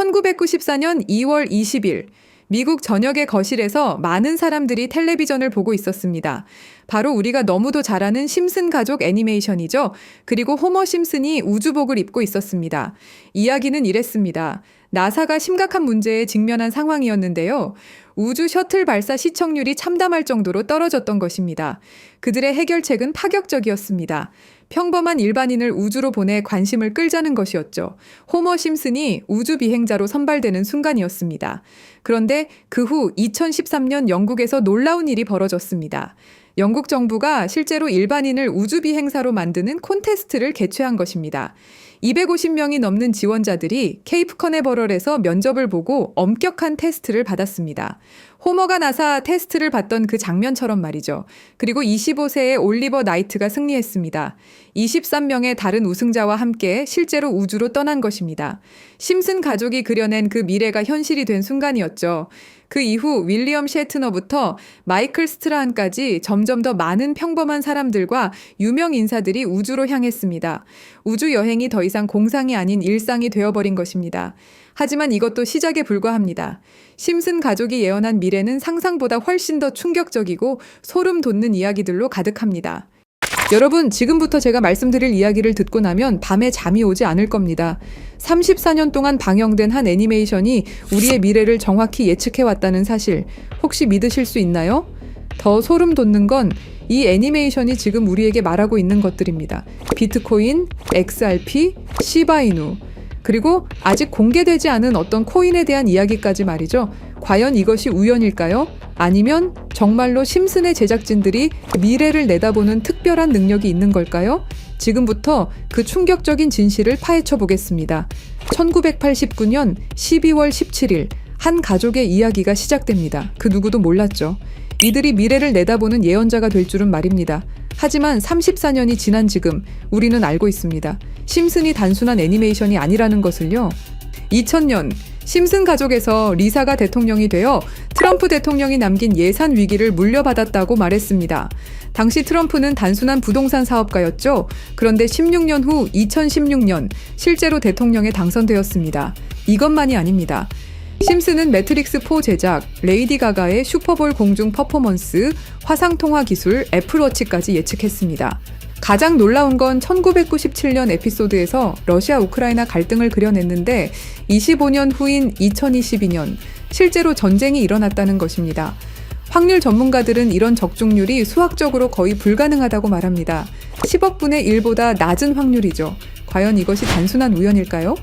1994년 2월 20일 미국 전역의 거실에서 많은 사람들이 텔레비전을 보고 있었습니다. 바로 우리가 너무도 잘 아는 심슨 가족 애니메이션이죠. 그리고 호머 심슨이 우주복을 입고 있었습니다. 이야기는 이랬습니다. 나사가 심각한 문제에 직면한 상황이었는데요. 우주 셔틀 발사 시청률이 참담할 정도로 떨어졌던 것입니다. 그들의 해결책은 파격적이었습니다. 평범한 일반인을 우주로 보내 관심을 끌자는 것이었죠. 호머 심슨이 우주 비행자로 선발되는 순간이었습니다. 그런데 그 후 2013년 영국에서 놀라운 일이 벌어졌습니다. 영국 정부가 실제로 일반인을 우주 비행사로 만드는 콘테스트를 개최한 것입니다. 250명이 넘는 지원자들이 케이프 커네버럴에서 면접을 보고 엄격한 테스트를 받았습니다. 호머가 나사 테스트를 받던 그 장면처럼 말이죠. 그리고 25세의 올리버 나이트가 승리했습니다. 23명의 다른 우승자와 함께 실제로 우주로 떠난 것입니다. 심슨 가족이 그려낸 그 미래가 현실이 된 순간이었죠. 그 이후 윌리엄 셰트너부터 마이클 스트라한까지 점점 더 많은 평범한 사람들과 유명 인사들이 우주로 향했습니다. 우주 여행이 더 이상 공상이 아닌 일상이 되어버린 것입니다. 하지만 이것도 시작에 불과합니다. 심슨 가족이 예언한 미래는 상상보다 훨씬 더 충격적이고 소름 돋는 이야기들로 가득합니다. 여러분, 지금부터 제가 말씀드릴 이야기를 듣고 나면 밤에 잠이 오지 않을 겁니다. 34년 동안 방영된 한 애니메이션이 우리의 미래를 정확히 예측해왔다는 사실, 혹시 믿으실 수 있나요? 더 소름 돋는 건 이 애니메이션이 지금 우리에게 말하고 있는 것들입니다. 비트코인, XRP, 시바이누, 그리고 아직 공개되지 않은 어떤 코인에 대한 이야기까지 말이죠. 과연 이것이 우연일까요? 아니면 정말로 심슨의 제작진들이 미래를 내다보는 특별한 능력이 있는 걸까요? 지금부터 그 충격적인 진실을 파헤쳐 보겠습니다. 1989년 12월 17일 한 가족의 이야기가 시작됩니다. 그 누구도 몰랐죠. 이들이 미래를 내다보는 예언자가 될 줄은 말입니다. 하지만 34년이 지난 지금 우리는 알고 있습니다. 심슨이 단순한 애니메이션이 아니라는 것을요. 2000년 심슨 가족에서 리사가 대통령이 되어 트럼프 대통령이 남긴 예산 위기를 물려받았다고 말했습니다. 당시 트럼프는 단순한 부동산 사업가였죠. 그런데 16년 후 2016년 실제로 대통령에 당선되었습니다. 이것만이 아닙니다. 심슨은 매트릭스4 제작, 레이디 가가의 슈퍼볼 공중 퍼포먼스, 화상통화 기술, 애플워치까지 예측했습니다. 가장 놀라운 건 1997년 에피소드에서 러시아 우크라이나 갈등을 그려냈는데 25년 후인 2022년 실제로 전쟁이 일어났다는 것입니다. 확률 전문가들은 이런 적중률이 수학적으로 거의 불가능하다고 말합니다. 10억 분의 1보다 낮은 확률이죠. 과연 이것이 단순한 우연일까요?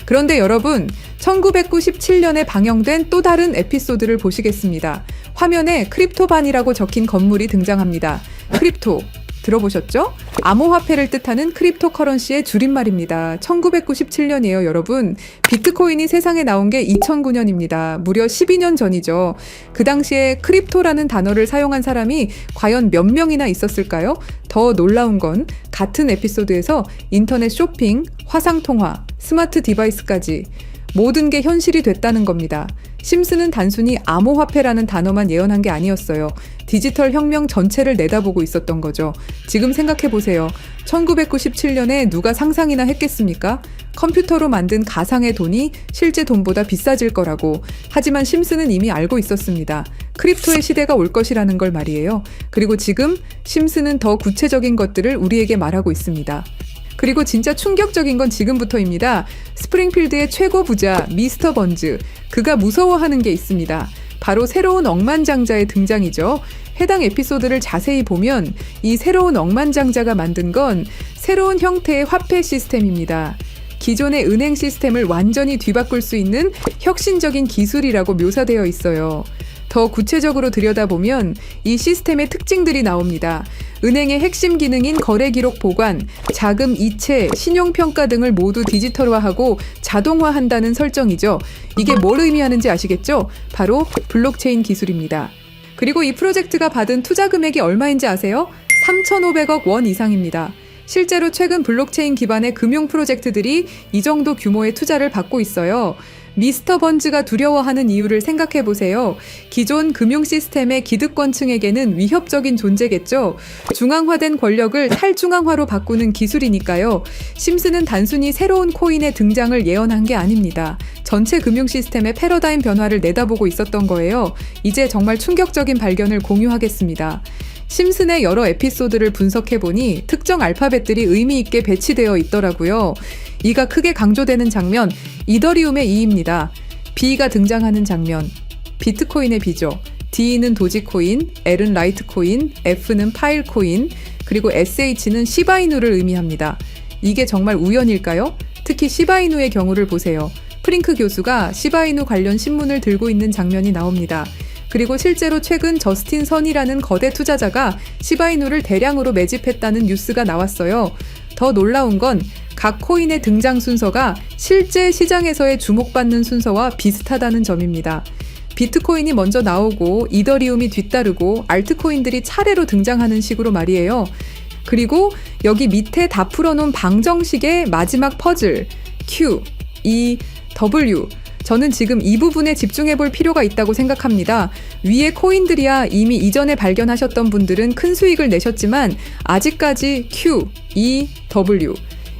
그런데 여러분, 1997년에 방영된 또 다른 에피소드를 보시겠습니다. 화면에 크립토반이라고 적힌 건물이 등장합니다. 크립토, 들어보셨죠? 암호화폐를 뜻하는 크립토커런시의 줄임말입니다. 1997년이에요, 여러분. 비트코인이 세상에 나온 게 2009년입니다. 무려 12년 전이죠. 그 당시에 크립토라는 단어를 사용한 사람이 과연 몇 명이나 있었을까요? 더 놀라운 건 같은 에피소드에서 인터넷 쇼핑, 화상통화, 스마트 디바이스까지 모든 게 현실이 됐다는 겁니다. 심슨은 단순히 암호화폐라는 단어만 예언한 게 아니었어요. 디지털 혁명 전체를 내다보고 있었던 거죠. 지금 생각해보세요. 1997년에 누가 상상이나 했겠습니까? 컴퓨터로 만든 가상의 돈이 실제 돈보다 비싸질 거라고. 하지만 심슨은 이미 알고 있었습니다. 크립토의 시대가 올 것이라는 걸 말이에요. 그리고 지금 심슨은 더 구체적인 것들을 우리에게 말하고 있습니다. 그리고 진짜 충격적인 건 지금부터입니다. 스프링필드의 최고 부자 미스터 번즈, 그가 무서워하는 게 있습니다. 바로 새로운 억만장자의 등장이죠. 해당 에피소드를 자세히 보면 이 새로운 억만장자가 만든 건 새로운 형태의 화폐 시스템입니다. 기존의 은행 시스템을 완전히 뒤바꿀 수 있는 혁신적인 기술이라고 묘사되어 있어요. 더 구체적으로 들여다보면 이 시스템의 특징들이 나옵니다. 은행의 핵심 기능인 거래 기록 보관, 자금 이체, 신용평가 등을 모두 디지털화하고 자동화한다는 설정이죠. 이게 뭘 의미하는지 아시겠죠? 바로 블록체인 기술입니다. 그리고 이 프로젝트가 받은 투자 금액이 얼마인지 아세요? 3,500억 원 이상입니다. 실제로 최근 블록체인 기반의 금융 프로젝트들이 이 정도 규모의 투자를 받고 있어요. 미스터 번즈가 두려워하는 이유를 생각해 보세요. 기존 금융 시스템의 기득권층에게는 위협적인 존재겠죠. 중앙화된 권력을 탈중앙화로 바꾸는 기술이니까요. 심슨은 단순히 새로운 코인의 등장을 예언한 게 아닙니다. 전체 금융 시스템의 패러다임 변화를 내다보고 있었던 거예요. 이제 정말 충격적인 발견을 공유하겠습니다. 심슨의 여러 에피소드를 분석해보니 특정 알파벳들이 의미 있게 배치되어 있더라고요. 이가 크게 강조되는 장면, 이더리움의 E입니다. B가 등장하는 장면, 비트코인의 B죠. D는 도지코인, L은 라이트코인, F는 파일코인, 그리고 SH는 시바이누를 의미합니다. 이게 정말 우연일까요? 특히 시바이누의 경우를 보세요. 프링크 교수가 시바이누 관련 신문을 들고 있는 장면이 나옵니다. 그리고 실제로 최근 저스틴 선이라는 거대 투자자가 시바이누를 대량으로 매집했다는 뉴스가 나왔어요. 더 놀라운 건 각 코인의 등장 순서가 실제 시장에서의 주목받는 순서와 비슷하다는 점입니다. 비트코인이 먼저 나오고 이더리움이 뒤따르고 알트코인들이 차례로 등장하는 식으로 말이에요. 그리고 여기 밑에 다 풀어놓은 방정식의 마지막 퍼즐 Q, E, W 저는 지금 이 부분에 집중해 볼 필요가 있다고 생각합니다. 위에 코인들이야 이미 이전에 발견하셨던 분들은 큰 수익을 내셨지만 아직까지 Q, E, W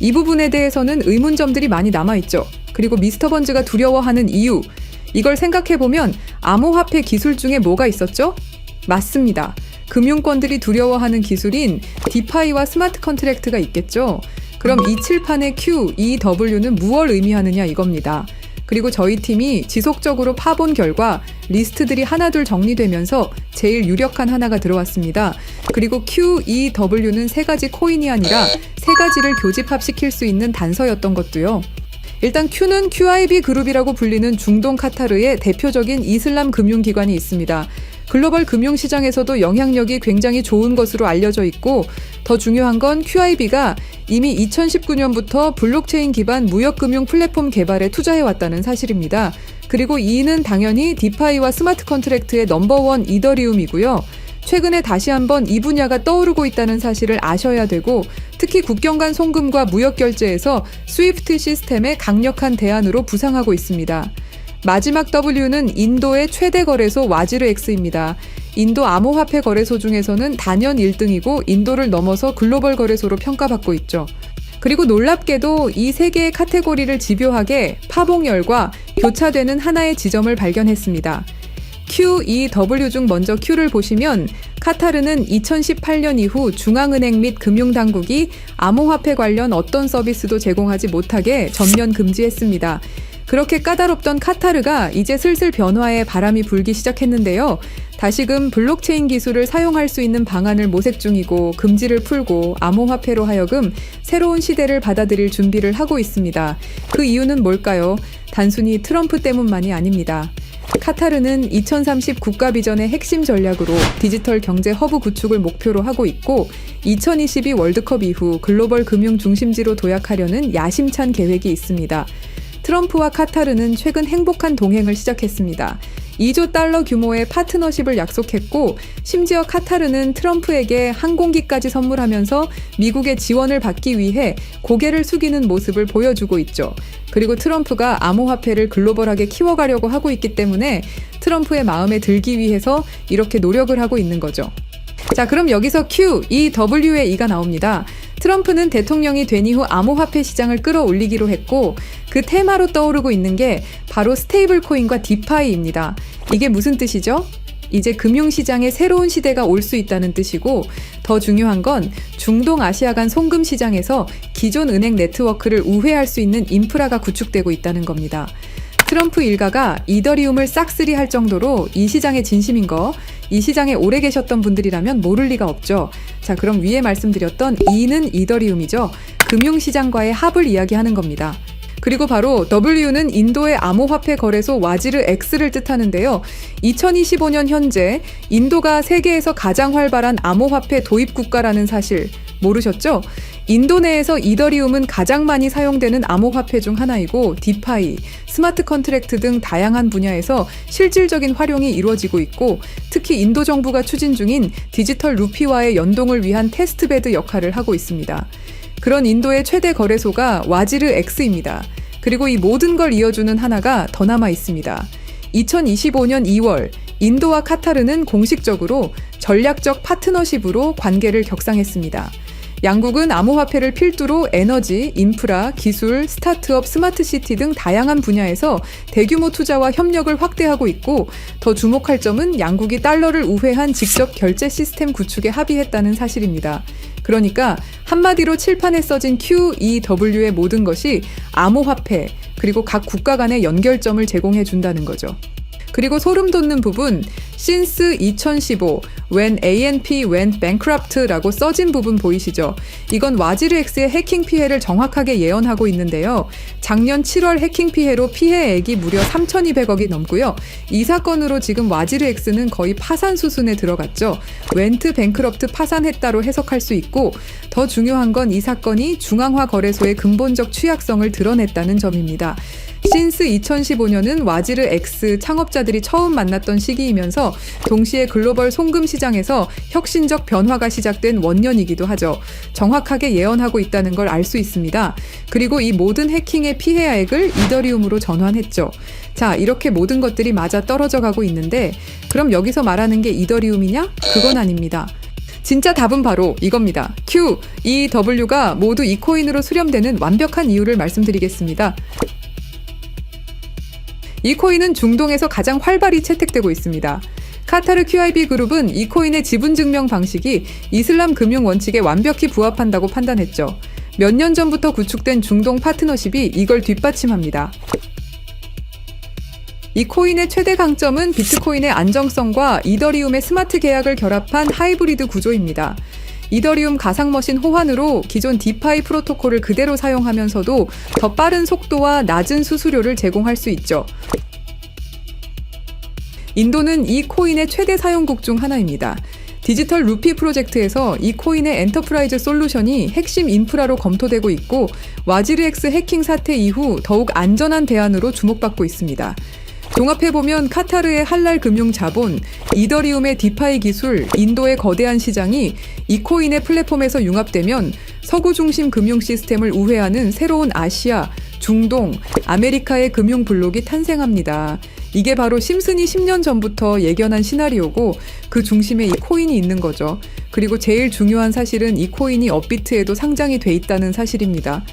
이 부분에 대해서는 의문점들이 많이 남아있죠. 그리고 미스터 번즈가 두려워하는 이유 이걸 생각해보면 암호화폐 기술 중에 뭐가 있었죠? 맞습니다. 금융권들이 두려워하는 기술인 디파이와 스마트 컨트랙트가 있겠죠. 그럼 이 칠판의 Q, E, W는 무엇을 의미하느냐 이겁니다. 그리고 저희 팀이 지속적으로 파본 결과 리스트들이 하나둘 정리되면서 제일 유력한 하나가 들어왔습니다. 그리고 Q, E, W는 세 가지 코인이 아니라 세 가지를 교집합시킬 수 있는 단서였던 것도요. 일단 Q는 QIB 그룹이라고 불리는 중동 카타르의 대표적인 이슬람 금융기관이 있습니다. 글로벌 금융시장에서도 영향력이 굉장히 좋은 것으로 알려져 있고 더 중요한 건 QIB가 이미 2019년부터 블록체인 기반 무역금융 플랫폼 개발에 투자해왔다는 사실입니다. 그리고 E는 당연히 디파이와 스마트 컨트랙트의 넘버원 이더리움이고요. 최근에 다시 한번 이 분야가 떠오르고 있다는 사실을 아셔야 되고 특히 국경 간 송금과 무역 결제에서 스위프트 시스템의 강력한 대안으로 부상하고 있습니다. 마지막 W는 인도의 최대 거래소 와지르X입니다. 인도 암호화폐 거래소 중에서는 단연 1등이고 인도를 넘어서 글로벌 거래소로 평가받고 있죠. 그리고 놀랍게도 이 세 개의 카테고리를 집요하게 파봉열과 교차되는 하나의 지점을 발견했습니다. Q, E, W 중 먼저 Q를 보시면 카타르는 2018년 이후 중앙은행 및 금융당국이 암호화폐 관련 어떤 서비스도 제공하지 못하게 전면 금지했습니다. 그렇게 까다롭던 카타르가 이제 슬슬 변화의 바람이 불기 시작했는데요. 다시금 블록체인 기술을 사용할 수 있는 방안을 모색 중이고 금지를 풀고 암호화폐로 하여금 새로운 시대를 받아들일 준비를 하고 있습니다. 그 이유는 뭘까요? 단순히 트럼프 때문만이 아닙니다. 카타르는 2030 국가 비전의 핵심 전략으로 디지털 경제 허브 구축을 목표로 하고 있고 2022 월드컵 이후 글로벌 금융 중심지로 도약하려는 야심찬 계획이 있습니다. 트럼프와 카타르는 최근 행복한 동행을 시작했습니다. 2조 달러 규모의 파트너십을 약속했고 심지어 카타르는 트럼프에게 항공기까지 선물하면서 미국의 지원을 받기 위해 고개를 숙이는 모습을 보여주고 있죠. 그리고 트럼프가 암호화폐를 글로벌하게 키워가려고 하고 있기 때문에 트럼프의 마음에 들기 위해서 이렇게 노력을 하고 있는 거죠. 자, 그럼 여기서 Q, E, W의 E가 나옵니다. 트럼프는 대통령이 된 이후 암호화폐 시장을 끌어올리기로 했고 그 테마로 떠오르고 있는 게 바로 스테이블 코인과 디파이입니다. 이게 무슨 뜻이죠? 이제 금융시장에 새로운 시대가 올 수 있다는 뜻이고 더 중요한 건 중동 아시아 간 송금 시장에서 기존 은행 네트워크를 우회할 수 있는 인프라가 구축되고 있다는 겁니다. 트럼프 일가가 이더리움을 싹쓸이 할 정도로 이 시장에 진심인 거, 이 시장에 오래 계셨던 분들이라면 모를 리가 없죠. 자, 그럼 위에 말씀드렸던 E는 이더리움이죠. 금융시장과의 합을 이야기하는 겁니다. 그리고 바로 W는 인도의 암호화폐 거래소 와지르X를 뜻하는데요. 2025년 현재 인도가 세계에서 가장 활발한 암호화폐 도입 국가라는 사실 모르셨죠? 인도 내에서 이더리움은 가장 많이 사용되는 암호화폐 중 하나이고 디파이, 스마트 컨트랙트 등 다양한 분야에서 실질적인 활용이 이루어지고 있고 특히 인도 정부가 추진 중인 디지털 루피와의 연동을 위한 테스트베드 역할을 하고 있습니다. 그런 인도의 최대 거래소가 와지르X입니다. 그리고 이 모든 걸 이어주는 하나가 더 남아 있습니다. 2025년 2월 인도와 카타르는 공식적으로 전략적 파트너십으로 관계를 격상했습니다. 양국은 암호화폐를 필두로 에너지, 인프라, 기술, 스타트업, 스마트시티 등 다양한 분야에서 대규모 투자와 협력을 확대하고 있고, 더 주목할 점은 양국이 달러를 우회한 직접 결제 시스템 구축에 합의했다는 사실입니다. 그러니까 한마디로 칠판에 써진 QEW의 모든 것이 암호화폐, 그리고 각 국가 간의 연결점을 제공해 준다는 거죠. 그리고 소름 돋는 부분, since 2015, when ANP went bankrupt라고 써진 부분 보이시죠? 이건 와지르엑스의 해킹 피해를 정확하게 예언하고 있는데요. 작년 7월 해킹 피해로 피해액이 무려 3,200억이 넘고요. 이 사건으로 지금 와지르엑스는 거의 파산 수순에 들어갔죠. went bankrupt 파산했다로 해석할 수 있고, 더 중요한 건 이 사건이 중앙화 거래소의 근본적 취약성을 드러냈다는 점입니다. since 2015년은 와지르 X 창업자들이 처음 만났던 시기이면서 동시에 글로벌 송금 시장에서 혁신적 변화가 시작된 원년이기도 하죠. 정확하게 예언하고 있다는 걸 알 수 있습니다. 그리고 이 모든 해킹의 피해액을 이더리움으로 전환했죠. 자, 이렇게 모든 것들이 맞아 떨어져 가고 있는데, 그럼 여기서 말하는 게 이더리움이냐? 그건 아닙니다. 진짜 답은 바로 이겁니다. Q, E, W가 모두 이 코인으로 수렴되는 완벽한 이유를 말씀드리겠습니다. 이 코인은 중동에서 가장 활발히 채택되고 있습니다. 카타르 QIB 그룹은 이 코인의 지분 증명 방식이 이슬람 금융 원칙에 완벽히 부합한다고 판단했죠. 몇 년 전부터 구축된 중동 파트너십이 이걸 뒷받침합니다. 이 코인의 최대 강점은 비트코인의 안정성과 이더리움의 스마트 계약을 결합한 하이브리드 구조입니다. 이더리움 가상머신 호환으로 기존 디파이 프로토콜을 그대로 사용하면서도 더 빠른 속도와 낮은 수수료를 제공할 수 있죠. 인도는 이 코인의 최대 사용국 중 하나입니다. 디지털 루피 프로젝트에서 이 코인의 엔터프라이즈 솔루션이 핵심 인프라로 검토되고 있고, 와지르엑스 해킹 사태 이후 더욱 안전한 대안으로 주목받고 있습니다. 종합해보면 카타르의 할랄 금융 자본, 이더리움의 디파이 기술, 인도의 거대한 시장이 이 코인의 플랫폼에서 융합되면 서구 중심 금융 시스템을 우회하는 새로운 아시아, 중동, 아메리카의 금융 블록이 탄생합니다. 이게 바로 심슨이 10년 전부터 예견한 시나리오고, 그 중심에 이 코인이 있는 거죠. 그리고 제일 중요한 사실은 이 코인이 업비트에도 상장이 돼 있다는 사실입니다.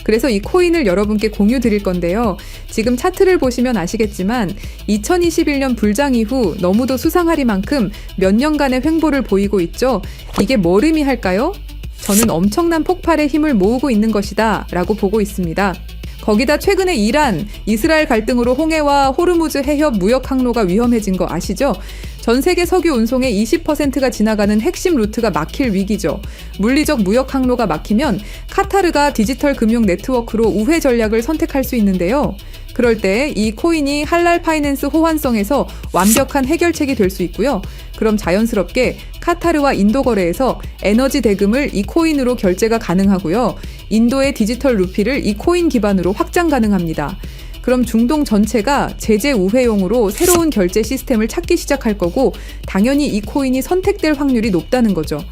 그래서 이 코인을 여러분께 공유 드릴 건데요. 지금 차트를 보시면 아시겠지만 2021년 불장 이후 너무도 수상하리만큼 몇 년간의 횡보를 보이고 있죠. 이게 뭘 의미할까요? 저는 엄청난 폭발의 힘을 모으고 있는 것이다 라고 보고 있습니다. 거기다 최근에 이란, 이스라엘 갈등으로 홍해와 호르무즈 해협 무역 항로가 위험해진 거 아시죠? 전 세계 석유 운송의 20%가 지나가는 핵심 루트가 막힐 위기죠. 물리적 무역 항로가 막히면 카타르가 디지털 금융 네트워크로 우회 전략을 선택할 수 있는데요. 그럴 때 이 코인이 할랄 파이낸스 호환성에서 완벽한 해결책이 될 수 있고요. 그럼 자연스럽게 카타르와 인도 거래에서 에너지 대금을 이 코인으로 결제가 가능하고요. 인도의 디지털 루피를 이 코인 기반으로 확장 가능합니다. 그럼 중동 전체가 제재 우회용으로 새로운 결제 시스템을 찾기 시작할 거고, 당연히 이 코인이 선택될 확률이 높다는 거죠.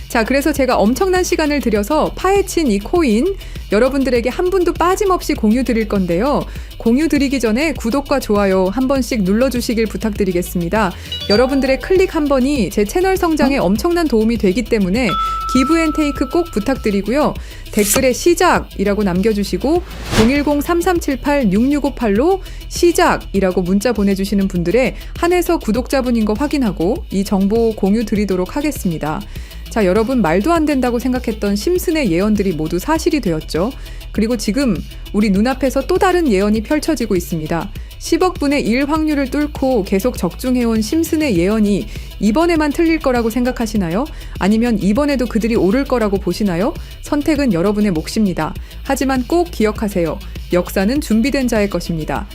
자, 그래서 제가 엄청난 시간을 들여서 파헤친 이 코인, 여러분들에게 한 분도 빠짐없이 공유 드릴 건데요. 공유 드리기 전에 구독과 좋아요 한 번씩 눌러주시길 부탁드리겠습니다. 여러분들의 클릭 한 번이 제 채널 성장에 엄청난 도움이 되기 때문에 기브앤테이크 꼭 부탁드리고요. 댓글에 시작이라고 남겨주시고 010-3378-6658로 시작이라고 문자 보내주시는 분들의 한해서 구독자분인 거 확인하고 이 정보 공유 드리도록 하겠습니다. 자, 여러분, 말도 안 된다고 생각했던 심슨의 예언들이 모두 사실이 되었죠. 그리고 지금 우리 눈앞에서 또 다른 예언이 펼쳐지고 있습니다. 10억 분의 1 확률을 뚫고 계속 적중해온 심슨의 예언이 이번에만 틀릴 거라고 생각하시나요? 아니면 이번에도 그들이 오를 거라고 보시나요? 선택은 여러분의 몫입니다. 하지만 꼭 기억하세요. 역사는 준비된 자의 것입니다.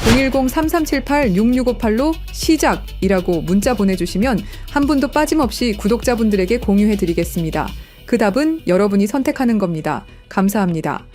010-3378-6658로 시작이라고 문자 보내주시면 한 분도 빠짐없이 구독자분들에게 공유해드리겠습니다. 그 답은 여러분이 선택하는 겁니다. 감사합니다.